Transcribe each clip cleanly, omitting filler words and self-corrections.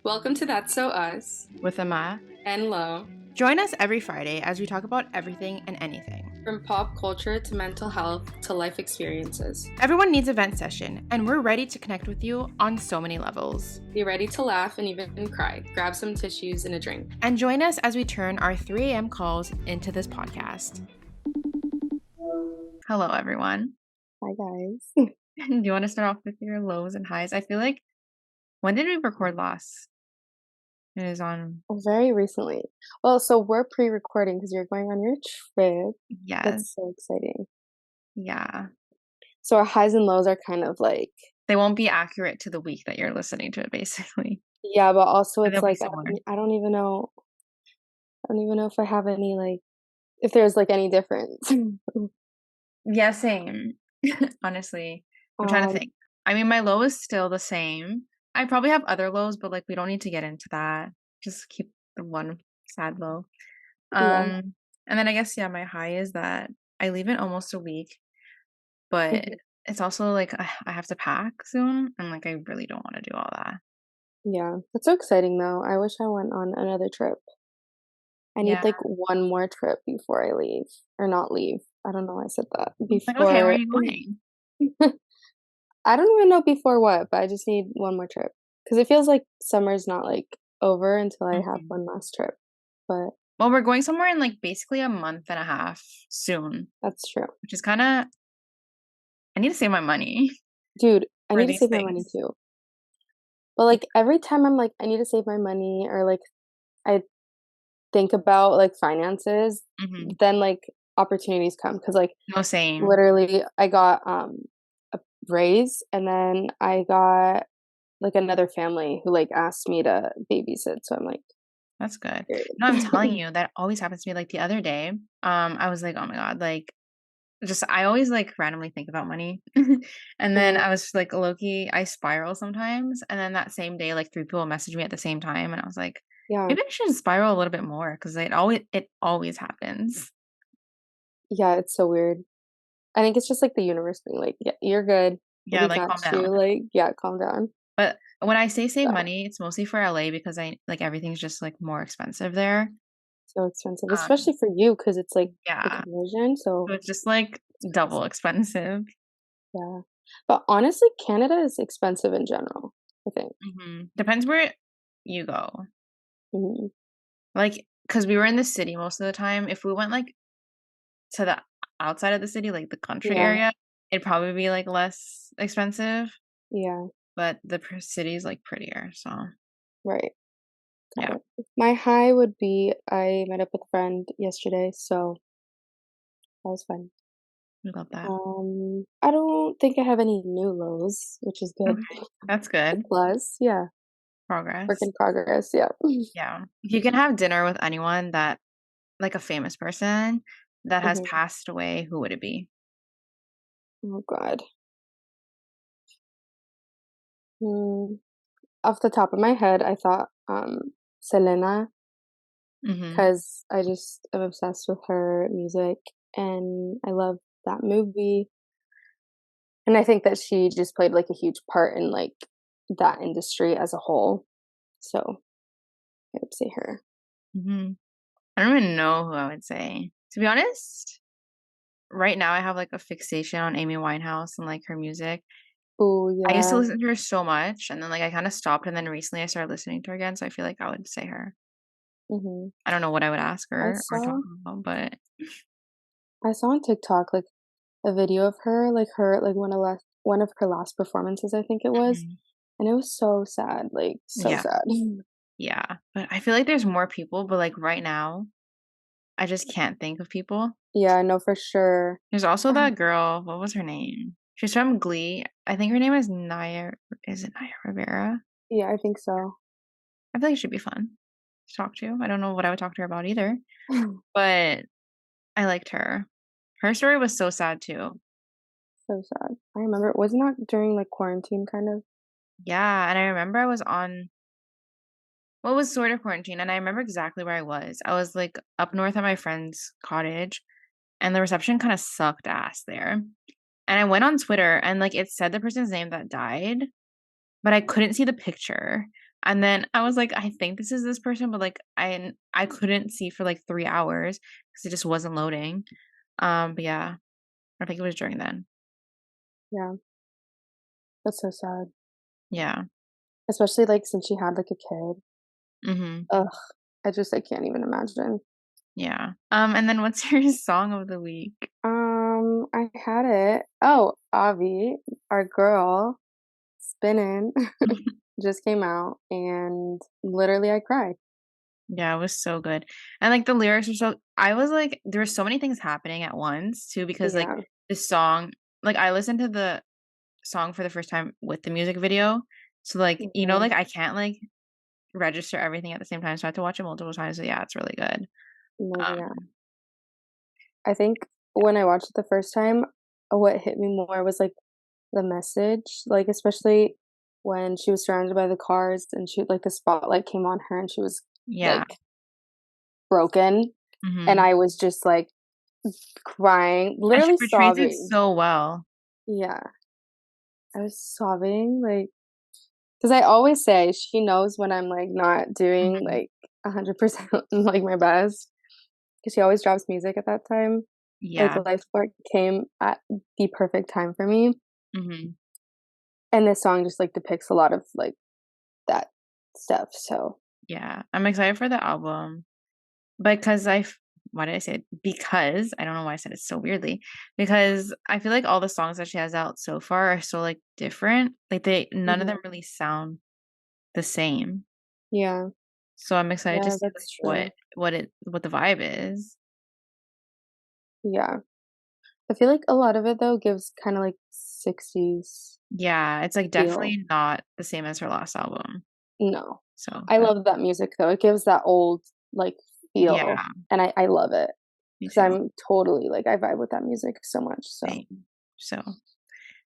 Welcome to That's So Us with Ama and Lo. Join us every Friday as we talk about everything and anything. From pop culture to mental health to life experiences. Everyone needs a vent session, and we're ready to connect with you on so many levels. Be ready to laugh and even cry. Grab some tissues and a drink. And join us as we turn our 3 a.m. calls into this podcast. Hello, everyone. Hi, guys. Do you want to start off with your lows and highs? I feel like, when did we record last? It is on... Very recently. Well, so we're pre-recording because you're going on your trip. Yes. That's so exciting. Yeah. So our highs and lows are kind of like... They won't be accurate to the week that you're listening to it, basically. Yeah, but also But it's like, I don't even know. I don't even know if I have any, like, if there's like any difference. Yeah, same. Honestly, I'm trying to think. I mean, my low is still the same. I probably have other lows, but like we don't need to get into that. Just keep the one sad low. Yeah. And then I guess my high is that I leave in almost a week, but it's also like I have to pack soon, and like I really don't want to do all that. Yeah, that's so exciting though. I wish I went on another trip. I need like one more trip before I leave, or not leave. I don't know why I said that. Before, like, okay, where are you going? I don't even know before what, but I just need one more trip because it feels like summer's not like over until I have one last trip. But well, we're going somewhere in like basically a month and a half soon. That's true. Which is kind of... I need to save my money. Dude, I need to save my money too. But like every time I'm like, I need to save my money, or like I think about like finances, then like opportunities come because like same. Literally, I got a raise, and then I got like another family who like asked me to babysit. So I'm like, that's good. No, I'm telling you, that always happens to me. Like the other day, I was like, oh my God, like just I always like randomly think about money. And then I was like, low-key, I spiral sometimes. And then that same day, like 3 people messaged me at the same time, and I was like, maybe I should spiral a little bit more because it always happens. Yeah, it's so weird. I think it's just like the universe being like, yeah, you're good. Yeah, like calm down. Like, yeah, calm down. But when I say save money, it's mostly for LA because I like everything's just like more expensive there. So expensive, especially for you because it's like the conversion. So it's just like double expensive. Yeah, but honestly, Canada is expensive in general, I think. Depends where you go. Like, because we were in the city most of the time. If we went like to the outside of the city, like the country area, it'd probably be like less expensive. Yeah. But the city's like prettier, so. Right. Yeah. My high would be I met up with a friend yesterday, so that was fun. We love that. I don't think I have any new lows, which is good. Okay. That's good. Plus, yeah. Progress. Work in progress, yeah. Yeah. If you can have dinner with anyone that, like a famous person that has passed away, who would it be? Oh, God. Off the top of my head, I thought Selena, because I just am obsessed with her music, and I love that movie. And I think that she just played like a huge part in like that industry as a whole. So I would say her. I don't even know who I would say. To be honest, right now I have like a fixation on Amy Winehouse and like her music. Oh, yeah. I used to listen to her so much, and then like I kind of stopped, and then recently I started listening to her again, so I feel like I would say her. I don't know what I would ask her or talk about, but I saw on TikTok like a video of her, like one of her last performances, I think it was, and it was so sad, like so sad. Yeah, but I feel like there's more people, but like right now, I just can't think of people. Yeah, no, for sure. There's also that girl. What was her name? She's from Glee. I think her name is Naya. Is it Naya Rivera? Yeah, I think so. I feel like it should be fun to talk to. I don't know what I would talk to her about either, but I liked her. Her story was so sad too. So sad. I remember, wasn't that during like quarantine kind of? Yeah, and I remember I was on... Well, it was sort of quarantine, and I remember exactly where I was. I was like up north at my friend's cottage, and the reception kind of sucked ass there. And I went on Twitter, and like it said the person's name that died, but I couldn't see the picture. And then I was like, I think this is this person, but like I couldn't see for like 3 hours because it just wasn't loading. But yeah, I think it was during then. Yeah, that's so sad. Yeah. Especially, like, since she had, like, a kid. Mm-hmm. Ugh, I can't even imagine. Yeah. And then what's your song of the week? I had it. Oh, Avi, our girl, Spinnin', just came out, and literally I cried. Yeah, it was so good. And like the lyrics were so I was like there were so many things happening at once too because like Yeah. the song like I listened to the song for the first time with the music video. So like, Mhm. like I can't like register everything at the same time. So I had to watch it multiple times. So yeah, it's really good. No, yeah. Um I think when I watched it the first time, what hit me more was, like, the message, like, especially when she was surrounded by the cars and the spotlight came on her and she was, yeah. like, broken, and Mhm. I was just, like, crying, And she literally portrays it sobbing. so well. Yeah, I was sobbing, like, because I always say she knows when I'm, like, not doing, Mhm. 100% like, my best, because she always drops music at that time. Like, Yeah. Life Spark came at the perfect time for me, Mhm. and this song just, like, depicts a lot of, like, that stuff, so Yeah. I'm excited for the album. Because why did I say it? Because I don't know why I said it so weirdly. Because I feel like all the songs that she has out so far are so like different. Like none of them mhm. really sound the same. Yeah. So I'm excited to Yeah, see like that's true. what the vibe is. Yeah. I feel like a lot of it, though, gives kinda, like, 60s Yeah, it's like feel. definitely not the same as her last album. No. So I that love that music, though, it gives that old, like, feel, yeah, and I love it me because 'cause too. I'm totally like, I vibe with that music so much, so Same. So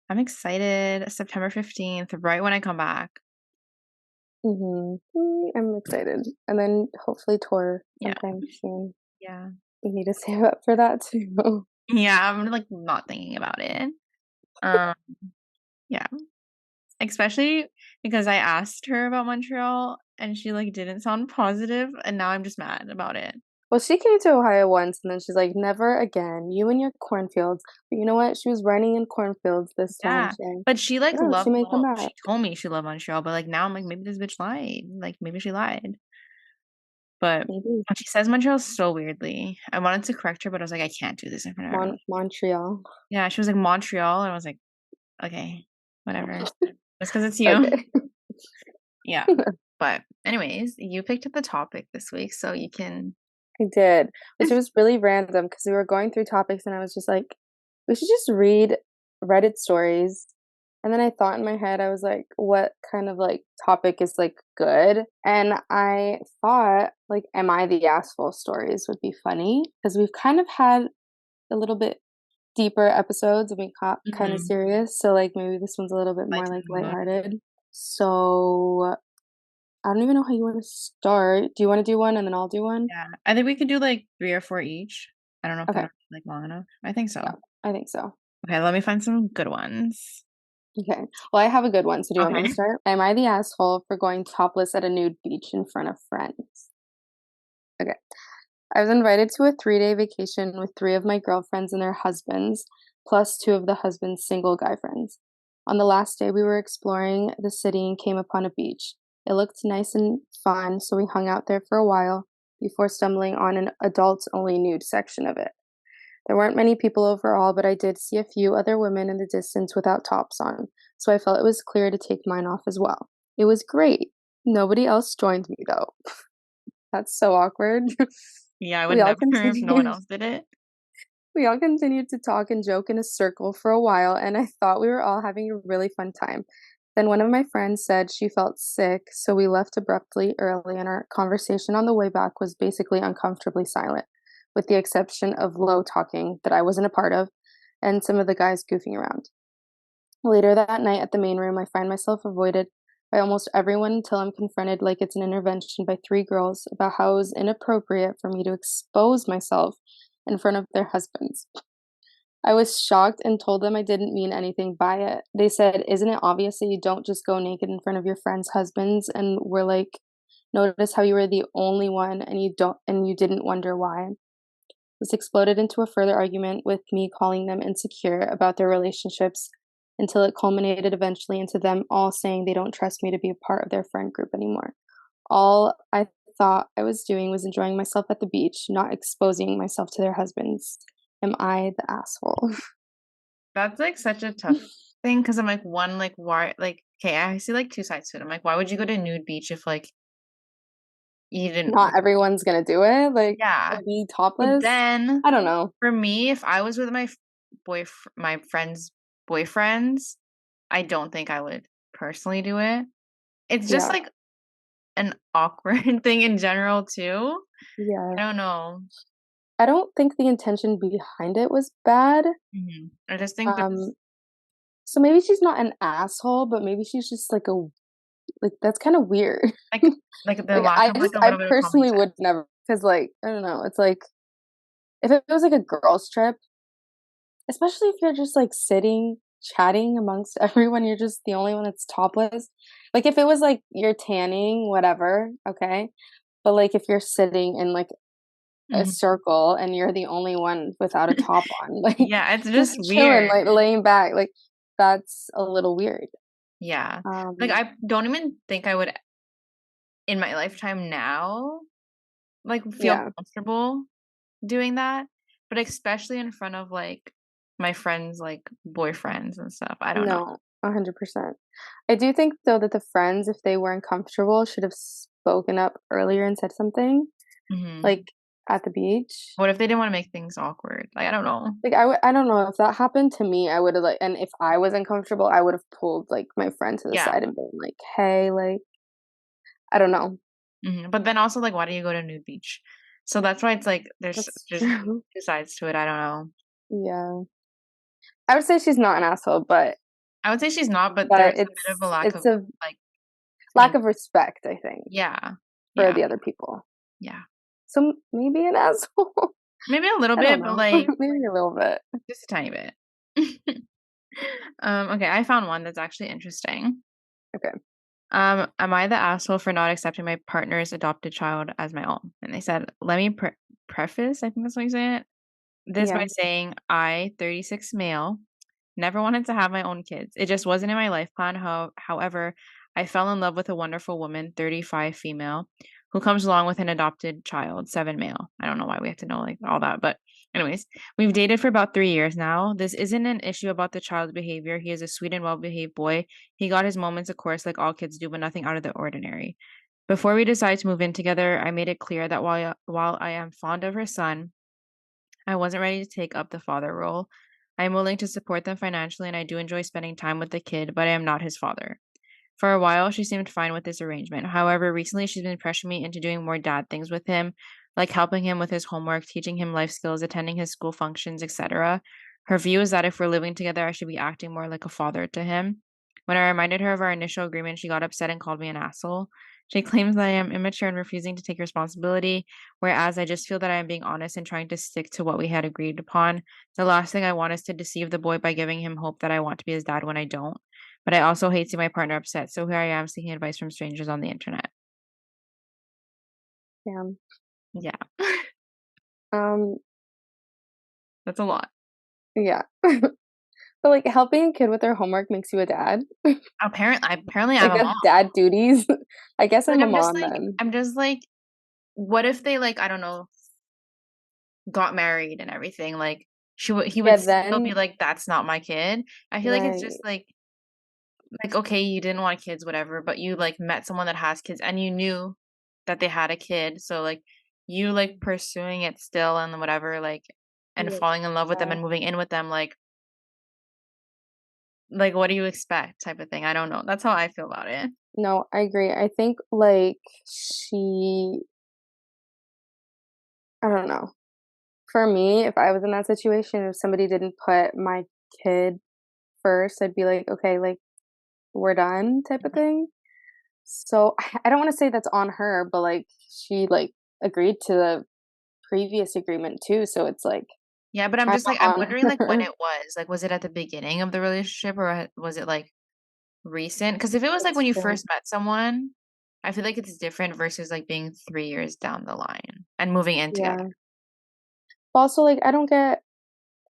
I'm excited. September 15th, right when I come back. mhm. I'm excited, and then hopefully tour Yeah. sometime soon. Yeah. We need to save up for that too. Yeah, I'm like not thinking about it. Um, yeah. Especially because I asked her about Montreal and she, like, didn't sound positive, and now I'm just mad about it. Well, she came to Ohio once, and then she's like, "Never again, you and your cornfields." But you know what? She was running in cornfields this time, Yeah, so, but she, like, oh, she loved may come well, back. she told me she loved Montreal, but, like, now I'm like, "Maybe this bitch lied." Like, maybe she lied. But Maybe. when she says Montreal so weirdly, I wanted to correct her, but I was like, "I can't do this in front of everyone." Montreal. Yeah, she was like, "Montreal," and I was like, "Okay, whatever. Just 'cause it's you." Okay. Yeah. But anyways, you picked up the topic this week, so you can I did, which was really random because we were going through topics and I was just like, "We should just read Reddit stories." And then I thought in my head, I was like, "What kind of, like, topic is, like, good?" And I thought, like, "Am I the Asshole" stories would be funny because 'cause we've kind of had a little bit deeper episodes and we got kinda Mhm. serious, so, like, maybe this one's a little bit more, Lighten like, the mood. lighthearted. So, I don't even know how you wanna start. Do you wanna do one and then I'll do one? Yeah, I think we could do, like, 3 or 4 each. I don't know if Okay, that'll be, like, long enough. I think yeah, so. I think so. Okay, let me find some good ones. Okay. Well, I have a good one, so do you want me to Okay. start? Am I the asshole for going topless at a nude beach in front of friends? Okay. I was invited to a 3-day vacation with 3 of my girlfriends and their husbands, plus 2 of the husband's single guy friends. On the last day, we were exploring the city and came upon a beach. It looked nice and fun, so we hung out there for a while before stumbling on an adults only nude section of it. There weren't many people overall, but I did see a few other women in the distance without tops on, so I felt it was clear to take mine off as well. It was great. Nobody else joined me though. That's so awkward. Yeah, I would we all never if no one continued else did it. we all continued to talk and joke in a circle for a while, and I thought we were all having a really fun time. Then one of my friends said she felt sick, so we left abruptly early, and our conversation on the way back was basically uncomfortably silent, with the exception of low talking that I wasn't a part of, and some of the guys goofing around. Later that night at the main room, I find myself avoided by almost everyone until I'm confronted like it's an intervention by 3 girls about how it was inappropriate for me to expose myself in front of their husbands. I was shocked and told them I didn't mean anything by it. They said, "Isn't it obvious that you don't just go naked in front of your friends' husbands?" And we're like, "Notice how you were the only one and you didn't wonder why." This exploded into a further argument with me calling them insecure about their relationships until it culminated eventually into them all saying they don't trust me to be a part of their friend group anymore. All I thought I was doing was enjoying myself at the beach, not exposing myself to their husbands. Am I the asshole? That's like such a tough thing because I'm like, one, like, why, like, okay, I see like two sides to it. I'm like, why would you go to nude beach if like you didn't, Not everyone's gonna do it, like, yeah. or be But topless. then I don't know. for me, if I was with my my friends' boyfriends, I don't think I would personally do it. It's just Yeah, like an awkward thing in general too. yeah. I don't know. I don't think the intention behind it was bad. I just think that's Um, so maybe she's not an asshole, but maybe she's just like, that's kinda weird. like like the Like, lack of like a I little bit of common personally sense. would never, because like, I don't know, it's like, if it was like a girls' trip, especially if you're just, like, sitting, chatting amongst everyone, you're just the only one that's topless. Like, if it was, like, you're tanning, whatever, okay, but, like, if you're sitting in, like, a Mhm. circle and you're the only one without a top on, like, Yeah, it's just just chilling, weird. like, laying back, like, that's a little weird. Yeah. Like, Um, I don't even think I would, in my lifetime now, like, feel yeah, comfortable doing that, but especially in front of, like, my friends' like, boyfriends and stuff, I don't know. no, 100%. I do think, though, that the friends, if they weren't comfortable, should have spoken up earlier and said something, Mhm. like, at the beach. What if they didn't wanna make things awkward? Like, I don't know. Like, I don't know, if that happened to me, I would've, like, and if I was uncomfortable, I would've pulled, like, my friend to the Yeah. side and been like, "Hey," like, I don't know. But then also, like, why do you go to nude beach? So that's why it's like That's there's true. two sides to it, I don't know. Yeah. I would say she's not an asshole, I would say she's not, but but there's a bit of a lack of, it's a like, lack clean. of respect, I think, Yeah. for Yeah. the other people. Yeah. So, maybe an asshole? Maybe a little I don't bit, but, know. like, Maybe a little bit. just a tiny bit. Okay, I found one that's actually interesting. Okay. Am I the asshole for not accepting my partner's adopted child as my own? And they said, let me preface, I think that's how you say it, this by Yeah. saying I, 36 male, never wanted to have my own kids. It just wasn't in my life plan. However, I fell in love with a wonderful woman, 35 female, who comes along with an adopted child, 7 male. I don't know why we have to know like all that, but anyways, we've dated for about 3 years now. This isn't an issue about the child's behavior. He is a sweet and well-behaved boy. He got his moments, of course, like all kids do, but nothing out of the ordinary. Before we decided to move in together, I made it clear that while I am fond of her son, I wasn't ready to take up the father role. I am willing to support them financially and I do enjoy spending time with the kid, but I am not his father. For a while, she seemed fine with this arrangement. However, recently she's been pressuring me into doing more dad things with him, like helping him with his homework, teaching him life skills, attending his school functions, etc. Her view is that if we're living together, I should be acting more like a father to him. When I reminded her of our initial agreement, she got upset and called me an asshole. She claims that I am immature and refusing to take responsibility, whereas I just feel that I am being honest and trying to stick to what we had agreed upon. The last thing I want is to deceive the boy by giving him hope that I want to be his dad when I don't. But I also hate seeing my partner upset, so here I am seeking advice from strangers on the internet. Damn. Yeah, Um, that's a lot. yeah. But, like, helping a kid with their homework makes you a dad? Apparently I I'm a guess mom. dad duties. I guess Like I'm a mom then. I'm just like, what if they like, I don't know, got married and everything? Like he Yeah, would still then be like, that's not my kid. I feel like it's just right. like okay, you didn't want kids, whatever, but you like met someone that has kids and you knew that they had a kid. So like you like pursuing it still and whatever, like and Yeah. falling in love with them and moving in with them, like, what do you expect type of thing, I don't know. That's how I feel about it. No, I agree. I think, like, she I don't know. For me, if I was in that situation, if somebody didn't put my kid first, I'd be like, "Okay, like, we're done," type of thing. So, I don't wanna say that's on her, but, like, she, like, agreed to the previous agreement too, so it's like, Yeah, but I'm I'm just like, I'm wondering like when on. it was. Like, was it at the beginning of the relationship or was it like recent? Because if it was like when That's you true. first met someone, I feel like it's different versus like being 3 years down the line and moving in together. Yeah. But also, like, I don't get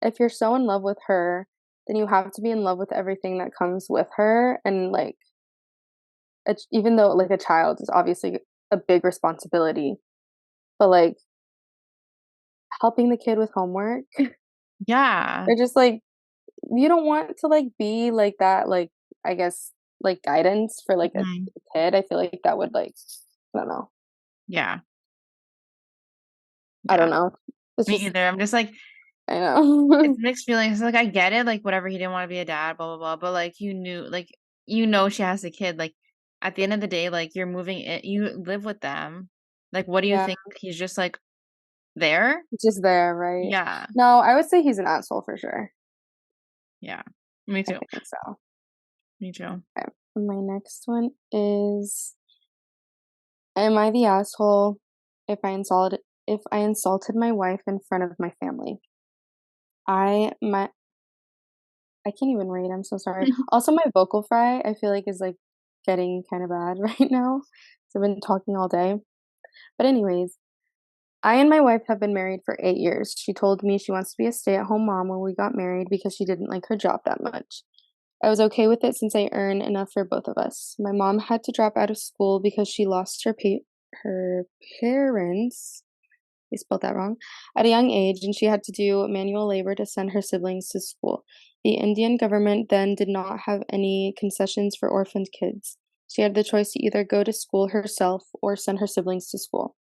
if you're so in love with her, then you have to be in love with everything that comes with her, and, like, even though, like, a child is obviously a big responsibility, but, like, helping the kid with homework Yeah. or just, like, you don't want to, like, be like that, like, I guess, like, guidance for, like, a Mhm. kid. I feel like that would, like, I don't know. Yeah. I Yeah. don't know. It's Me just either. I'm just like, I it's know. mixed feelings. Like, I get it, like, whatever, he didn't wanna be a dad, blah, blah, blah, but, like, you knew like, she has a kid, like, at the end of the day, like, you're moving in you live with them. Like, what do you Yeah, think? He's just, like, there? just there, right? Yeah. No, I would say he's an asshole for sure. Yeah. Me I too. think so. Me too. Okay. My next one is, am I the asshole if I insulted my wife in front of my family? My I can't even read, I'm so sorry. Also, my vocal fry, I feel like is, like, getting kinda bad right now, 'cause I've been talking all day. But anyways, I and my wife have been married for 8 years. She told me she wants to be a stay-at-home mom when we got married because she didn't like her job that much. I was okay with it since I earn enough for both of us. My mom had to drop out of school because she lost her parents, they spelled that wrong, at a young age, and she had to do manual labor to send her siblings to school. The Indian government then did not have any concessions for orphaned kids. She had the choice to either go to school herself or send her siblings to school.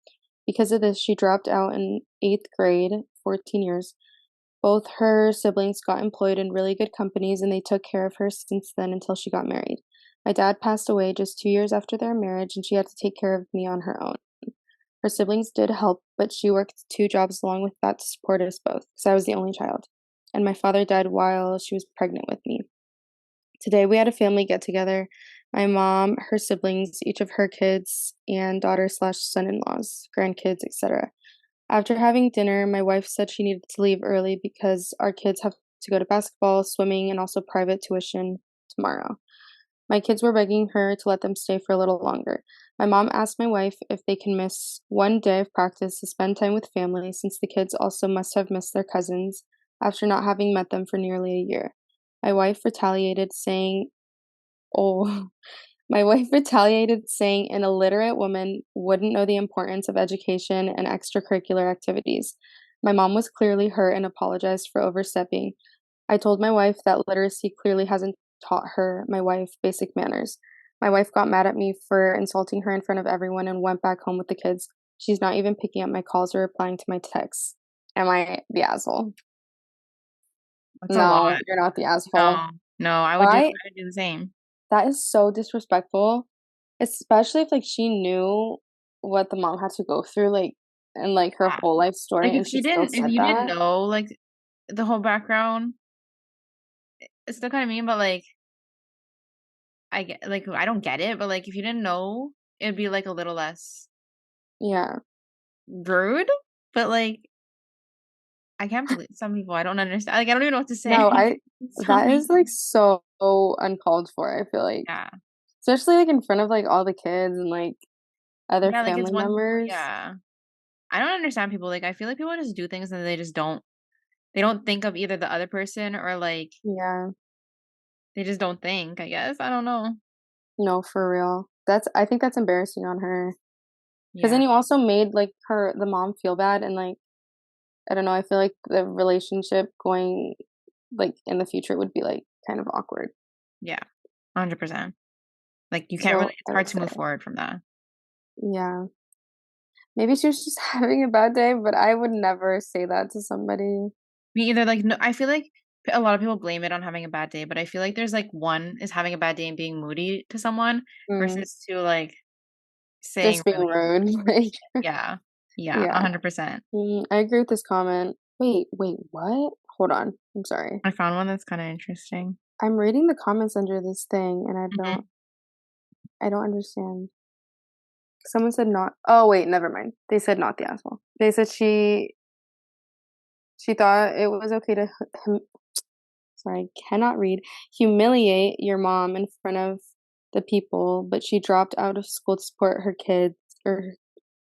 Because of this, she dropped out in 8th grade, 14 years. Both her siblings got employed in really good companies and they took care of her since then until she got married. My dad passed away just 2 years after their marriage and she had to take care of me on her own. Her siblings did help, but she worked 2 jobs along with that to support us both, because I was the only child. And my father died while she was pregnant with me. Today we had a family get together. My mom, her siblings, each of her kids, and daughter/son-in-laws, grandkids, etc. After having dinner, my wife said she needed to leave early because our kids have to go to basketball, swimming, and also private tuition tomorrow. My kids were begging her to let them stay for a little longer. My mom asked my wife if they can miss one day of practice to spend time with family since the kids also must have missed their cousins after not having met them for nearly a year. My wife retaliated saying, "Oh, my wife retaliated, saying an illiterate woman wouldn't know the importance of education and extracurricular activities. My mom was clearly hurt and apologized for overstepping. I told my wife that literacy clearly hasn't taught her, my wife, basic manners. My wife got mad at me for insulting her in front of everyone and went back home with the kids. She's not even picking up my calls or replying to my texts. Am I the asshole? That's a lot. No, you're not the asshole. No. No, I would do Why? I would do the same. That is so disrespectful, especially if, like, she knew what the mom had to go through, like, and, like, her Yeah. whole life Like, story, and she still if said you didn't that. know, like, the whole background, it's still kinda mean, but, like, I don't get it, but, like, if you didn't know, it'd be, like, a little less Yeah. rude, but, like, I can't believe some people, I don't understand, like, I don't even know what to say. No, I Some that is, people like, so uncalled for, I feel like. yeah. Especially, like, in front of, like, all the kids and, like, other Yeah, like, it's family one members. yeah. I don't understand people, like, I feel like people just do things and they don't think of either the other person or, like, Yeah. they just don't think, I guess, I don't know. No, for real. I think that's embarrassing on her. Because Yeah. then you also made, like, the mom feel bad and, like, I don't know, I feel like the relationship going, like, in the future would be, like, kind of awkward. Yeah. 100%. Like, you can't really So, it's I hard would to say, move forward from that. yeah. Maybe she was just having a bad day, but I would never say that to somebody. Me either, like, no I feel like a lot of people blame it on having a bad day, but I feel like there's, like, one is having a bad day and being moody to someone Mm, versus two, like, saying just being really rude, mean like, shit. Yeah. Yeah, yeah. 100%. I agree with this comment. Wait, what? Hold on, I'm sorry. I found one that's kinda interesting. I'm reading the comments under this thing, and Mhm. I don't understand. Someone said not oh, wait, never mind. They said not the asshole. They said She thought it was okay to sorry, I cannot read, humiliate your mom in front of the people, but she dropped out of school to support her kids or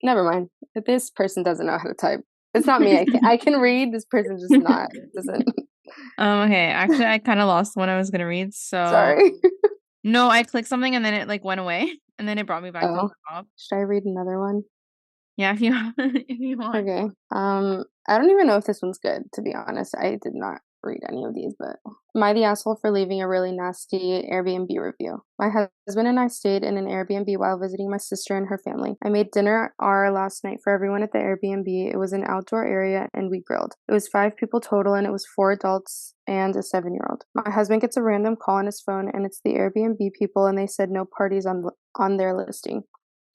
never mind. This person doesn't know how to type. It's not me. I can read. This person just not doesn't. Okay, actually, I kinda lost what I was gonna read, so Sorry. no, I clicked something and then it, like, went away, and then it brought me back to the Oh, top. should I read another one? Yeah, if you if you want. Okay. I don't even know if this one's good, to be honest. I did not read any of these, but am I the asshole for leaving a really nasty Airbnb review? My husband and I stayed in an Airbnb while visiting my sister and her family. I made dinner our last night for everyone at the Airbnb. It was an outdoor area and we grilled. It was 5 people total and it was 4 adults and a 7-year-old. My husband gets a random call on his phone and it's the Airbnb people and they said no parties on their listing.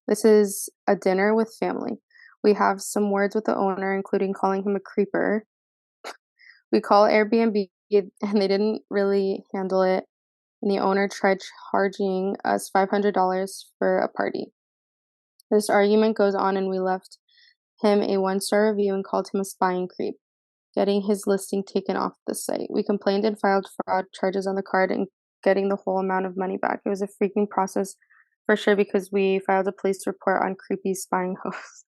This is a dinner with family. We have some words with the owner, including calling him a creeper. We call Airbnb and they didn't really handle it. And the owner tried charging us $500 for a party. This argument goes on and we left him a 1-star review and called him a spying creep, getting his listing taken off the site. We complained and filed fraud charges on the card and getting the whole amount of money back. It was a freaking process for sure because we filed a police report on creepy spying host.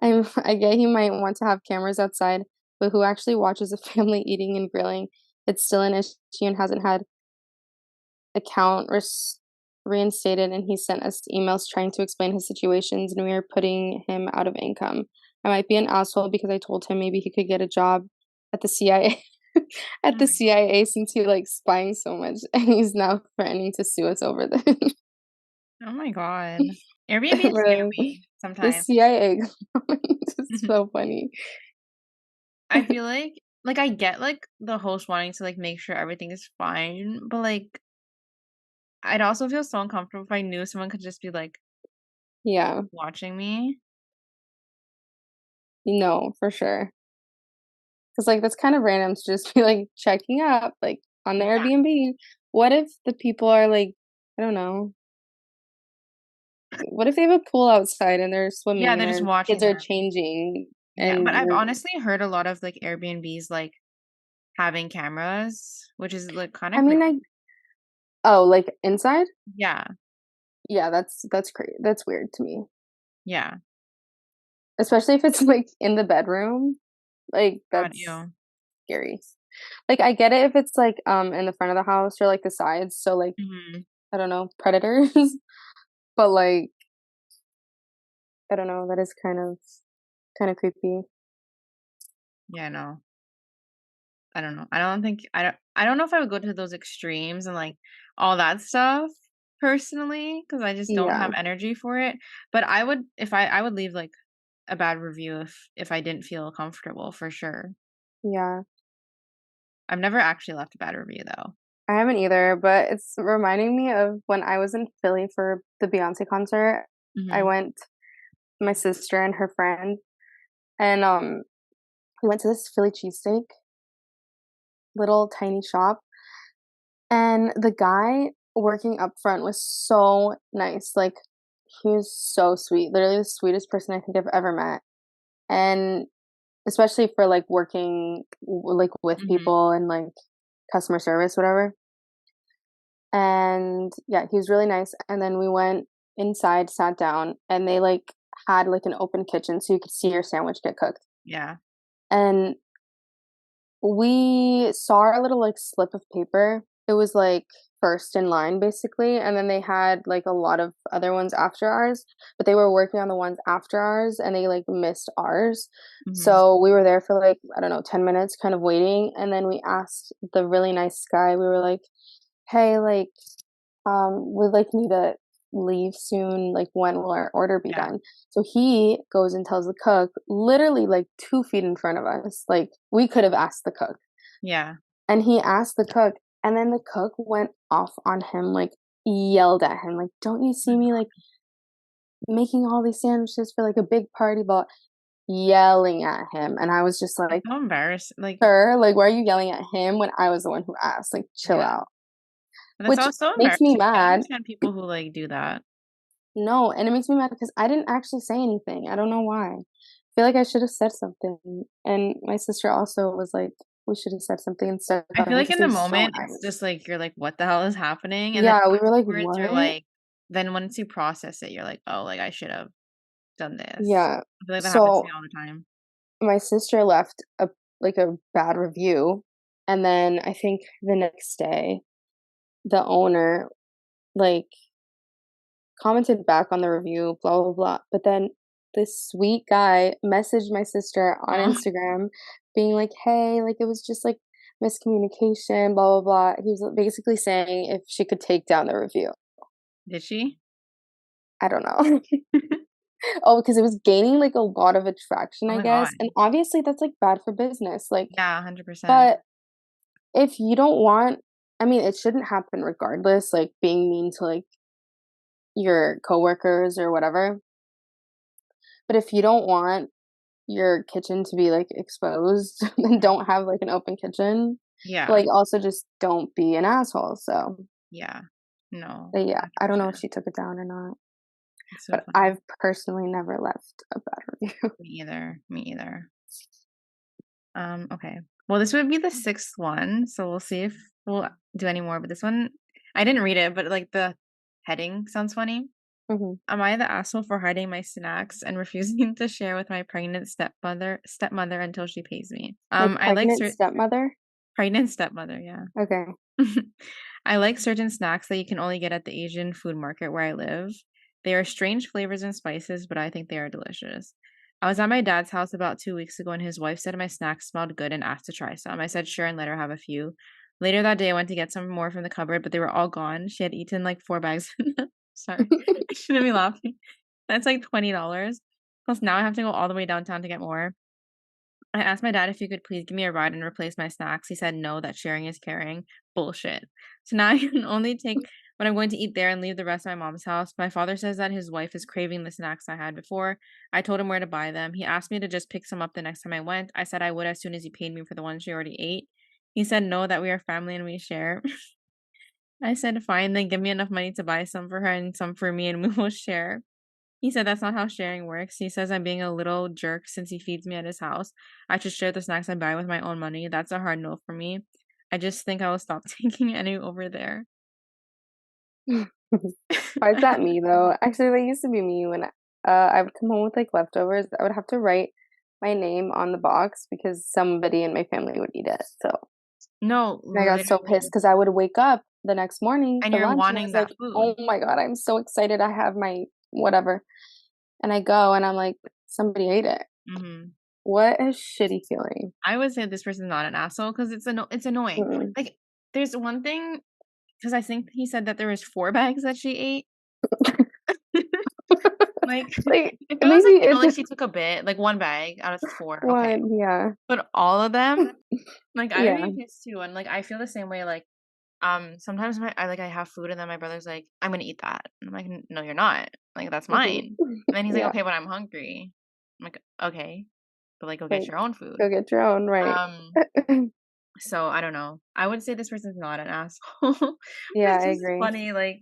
I get you might want to have cameras outside, but who actually watches a family eating and grilling? It's still an issue and hasn't had account reinstated, and he sent us emails trying to explain his situations, and we are putting him out of income. I might be an asshole because I told him maybe he could get a job at the CIA Oh at the my CIA since he likes spying so much, and he's now threatening to sue us over this. oh my god. Airbnb is Really, scammy the sometimes. CIA is so funny. I feel like, I get, like, the host wanting to, like, make sure everything is fine, but, like, I'd also feel so uncomfortable if I knew someone could just be, like, Yeah, watching me. no, for sure. 'Cause, like, that's kind of random to just be, like, checking up, like, on the Yeah. Airbnb. What if the people are, like, I don't know, what if they have a pool outside and they're Yeah, swimming and they're just their kids watching are them. changing Yeah, and but I've you're honestly heard a lot of, like, Airbnbs, like, having cameras, which is, like, kinda I mean, creepy. I oh, like, inside? Yeah, Yeah, that's weird to me, yeah. especially if it's, like, in the bedroom, like, God, that's ew. scary. Like, I get it if it's, like, in the front of the house or, like, the sides, so, like, Mhm. I don't know, predators, but, like, I don't know, that is kinda creepy. Yeah, no. I don't know. I don't know if I would go to those extremes and, like, all that stuff personally, because I just don't Yeah, have energy for it, but I would if I would leave, like, a bad review if I didn't feel comfortable for sure. yeah. I've never actually left a bad review though. I haven't either, but it's reminding me of when I was in Philly for the Beyoncé concert. I Mhm. went my sister and her friend, and, we went to this Philly cheesesteak, little tiny shop, and the guy working up front was so nice, like, he was so sweet, literally the sweetest person I think I've ever met, and especially for, like, working like, with Mhm. people and, like, customer service, whatever. And yeah, he was really nice. And then we went inside, sat down, and they like had like an open kitchen so you could see your sandwich get cooked. Yeah. And we saw our little like slip of paper. It was like first in line basically. And then they had like a lot of other ones after ours, but they were working on the ones after ours and they like missed ours. Mhm. So we were there for like, I don't know, 10 minutes kind of waiting. And then we asked the really nice guy, we were like, hey, like, would like me to leave soon, like when will our order be Yeah. done? So he goes and tells the cook literally like 2 feet in front of us. Like we could have asked the cook. Yeah. And he asked the cook, and then the cook went off on him, like yelled at him, like, don't you Oh my see me like god. making all these sandwiches for like a big party, but yelling at him. And I was just That's like, so embarrassing. Like, sir, like why are you yelling at him when I was the one who asked? Like chill yeah. out. But that's Which also makes me embarrassing. I can't mad. understand people who, like, do that. No, and it makes me mad because I didn't actually say anything. I don't know why. feel like I should have said something. And my sister also was like, we should have said something instead I of feel her like just in the being so moment, it's nice. just like you're like, "What the hell is happening?" And then Yeah, we were like, afterwards, you're what? like then once you process it, you're like, "Oh, like, I should have done this." Yeah. I feel like that happens to So me all the time. my sister left a bad review, and then I think the next day the owner like commented back on the review, blah blah blah. But then this sweet guy messaged my sister on Oh, Instagram being like, "Hey, like it was just like miscommunication, blah blah blah." He was basically saying if she could take down the review. did she? I don't know. Oh, because it was gaining like a lot of attraction, Oh I my guess. god. And obviously that's like bad for business. Like, Yeah, 100%. but if you don't want, I mean, it shouldn't happen regardless, like being mean to like your coworkers or whatever. But if you don't want your kitchen to be like exposed, then Mhm. don't have like an open kitchen. But Yeah, like also just don't be an asshole. So, yeah. No, but yeah, I don't know if 100%. she took it down or not. It's so But funny. I've personally never left a bad review. Me either, me either. Okay. Well, this would be the 6th one, so we'll see if we'll do any more, but this one I didn't read it, but, like, the heading sounds funny. Mhm. Am I the asshole for hiding my snacks and refusing to share with my pregnant stepmother until she pays me? My I like pregnant stepmother. pregnant stepmother, yeah. Okay. I like certain snacks that you can only get at the Asian food market where I live. They are strange flavors and spices, but I think they are delicious. I was at my dad's house about 2 weeks ago and his wife said my snacks smelled good and asked to try some. I said sure and let her have a few. Later that day, I went to get some more from the cupboard, but they were all gone. She had eaten like 4 bags. Sorry, I shouldn't be laughing. That's like $20. Plus, now I have to go all the way downtown to get more. I asked my dad if he could please give me a ride and replace my snacks. He said no, that sharing is caring. Bullshit. So now I can only take what I'm going to eat there and leave the rest at my mom's house. My father says that his wife is craving the snacks I had before. I told him where to buy them. He asked me to just pick some up the next time I went. I said I would as soon as he paid me for the ones she already ate. He said no, that we are family and we share. I said fine, then give me enough money to buy some for her and some for me and we will share. He said that's not how sharing works. He says I'm being a little jerk since he feeds me at his house. I should share the snacks I buy with my own money. That's a hard no for me. I just think I will stop taking any over there. Why is that me though? Actually, that used to be me when I would come home with like leftovers. I would have to write my name on the box because somebody in my family would eat it. So No, and I got so pissed literally. because I would wake up the next morning And for you're lunch and I wanting was like, that "Oh food. my God, I'm so excited. I have my whatever." And I go and I'm like, somebody ate it. Hmm. What a shitty feeling. I would say this person's not an asshole because it's annoying. Mm-mm. Like there's one thing because I think he said that there was 4 bags that she ate. Like Like if it it was makes like me like it's she took a bit, like 1 bag out of 4, okay. one, yeah. But all of them, like I would Yeah. be pissed too, and like I feel the same way. Like sometimes I have food and then my brother's like, "I'm gonna eat that." And I'm like, "No, you're not. Like, that's Mhm. mine." And then he's like, Yeah. "Okay, but I'm hungry." I'm like, "Okay, but like go get Like your own food." go get your own, right. Um, so I don't know. I would say this person's not an asshole. Yeah, It's I just agree. funny, like,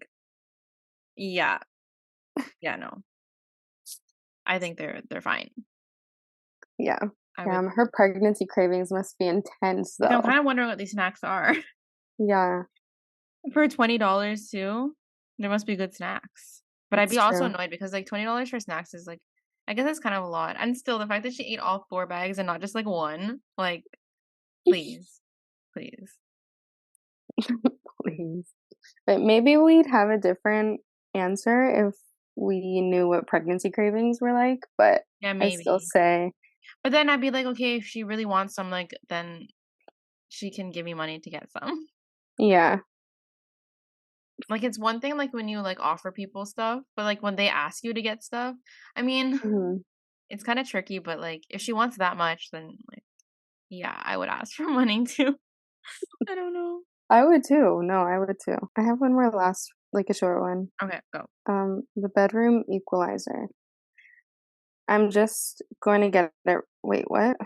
yeah, yeah, no. I think they're fine. Yeah. I would Her pregnancy cravings must be intense like I'm though. kind of wondering what these snacks are. Yeah, For $20 too, there must be good snacks. But I'd that's be also true. annoyed because, like, $20 for snacks is, like I guess that's kind of a lot, and still the fact that she ate all 4 bags and not just, like, 1, like, please, please. Please. But maybe we'd have a different answer if we knew what pregnancy cravings were like, but Yeah, I still maybe. say, But then I'd be like, "Okay, if she really wants some, like, then she can give me money to get some." yeah. Like, it's one thing, like, when you, like, offer people stuff, but, like, when they ask you to get stuff, I mean, Mhm. it's kinda tricky, but, like, if she wants that much, then, like, yeah, I would ask for money too. I don't know. I would too. No, I would too. I have one more last, like a short one. Okay, go. The bedroom equalizer. I'm just going to get it. Wait, what?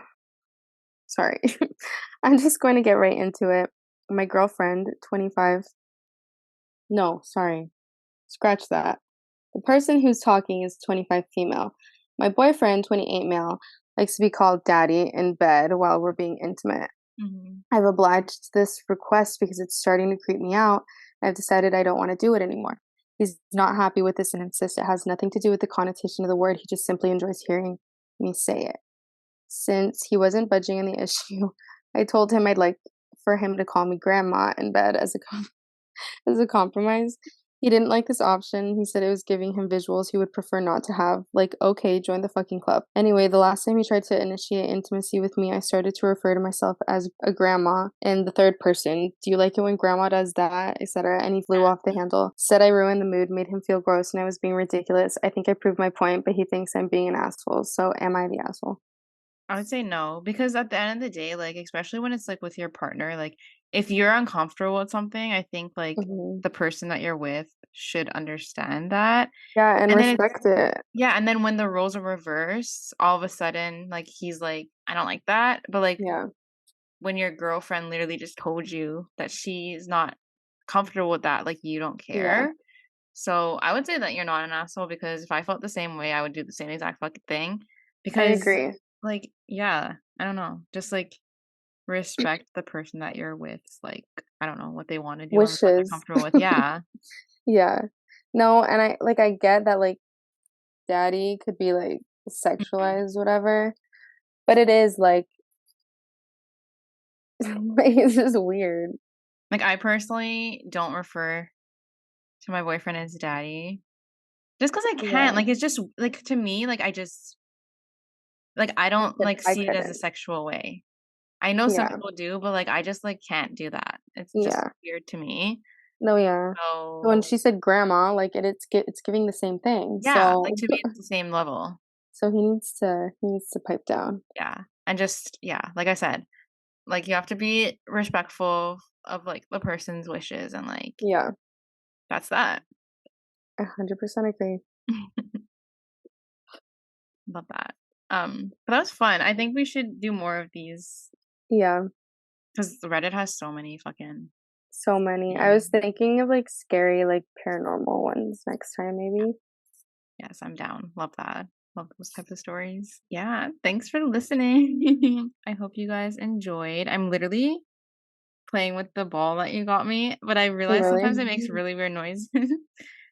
Sorry. I'm just going to get right into it. My girlfriend, 25. No, sorry. Scratch that. The person who's talking is 25 female. My boyfriend, 28 male, likes to be called daddy in bed while we're being intimate. I've obliged this request because it's starting to creep me out. I've decided I don't want to do it anymore. He's not happy with this and insists it has nothing to do with the connotation of the word. He just simply enjoys hearing me say it. Since he wasn't budging on the issue, I told him I'd like for him to call me grandma in bed as a compromise. He didn't like this option. He said it was giving him visuals he would prefer not to have, like, okay, join the fucking club. Anyway, the last time he tried to initiate intimacy with me, I started to refer to myself as a grandma in the third person. Do you like it when grandma does that, etc.? And he flew off the handle. Said I ruined the mood, made him feel gross, and I was being ridiculous. I think I proved my point, but he thinks I'm being an asshole. So am I the asshole? I would say no, because at the end of the day, like, especially when it's like with your partner, like if you're uncomfortable with something, I think like Mhm. the person that you're with should understand that. Yeah, and And then it's respect it. yeah, and then when the roles are reversed, all of a sudden, like he's like, I don't like that. But like Yeah, when your girlfriend literally just told you that she's not comfortable with that, like you don't yeah, care. So I would say that you're not an asshole because if I felt the same way, I would do the same exact fucking thing. I Because agree. like, yeah, I don't know. Just like respect the person that you're with. Like, I don't know what they want to do and what they're Wishes. comfortable with. Yeah. Yeah. No, and I get that, like, daddy could be, like, Mhm. sexualized, whatever, but it is, like like, it's just weird. Like I personally don't refer to my boyfriend as daddy just because I can't. Yeah, Like it's just like to me, like I just like I I don't could like I see it as a couldn't. sexual way. I know some Yeah, people do, but like I just like can't do that. It's just yeah. weird to me. No, yeah. When So she said grandma, like, it's giving the same thing, yeah, so like to me it's the same level. so he needs to pipe down. Yeah. And just yeah, like I said, like you have to be respectful of like the person's wishes and like Yeah, that's that. 100% agree. Love that. But that was fun. I think we should do more of these Yeah, because Reddit has so many fucking so many. I tea. was thinking of, like, scary, like, paranormal ones next time maybe. Yes, I'm down. Love that. Love those types of stories. Yeah. Thanks for listening. I hope you guys enjoyed. I'm literally playing with the ball that you got me, but I Oh, realize really? sometimes it makes really weird noises. Oh,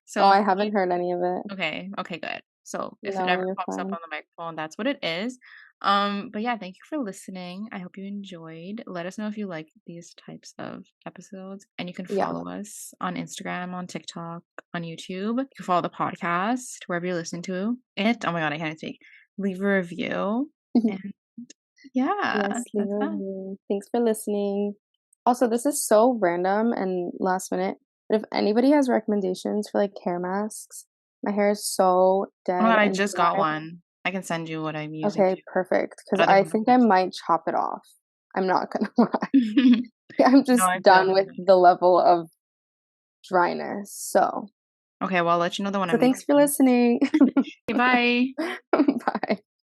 So if I you haven't heard any of it. okay, okay, good. So if it No, ever you're pops up fine. on the microphone, that's what it is. But yeah, thank you for listening. I hope you enjoyed. Let us know if you like these types of episodes. And you can Yeah. follow us on Instagram, on TikTok, on YouTube. You can follow the podcast wherever you're listening to it. Oh my god, I can't speak. Leave a review. And yeah, Yes, leave that's a that. review. Thanks for listening. Also, this is so random and last minute, but if anybody has recommendations for, like, hair masks, my hair is so Oh my dead god, I and just got dry. one. I can send you what I'm using Okay, too. perfect. Because Other I people think I can might chop it off. I'm not gonna lie. see. I'm No, just I feel done with you. the level of dryness. So Okay, well, I'll let you know the one so I'm thanks for using. listening. Okay, bye. Bye.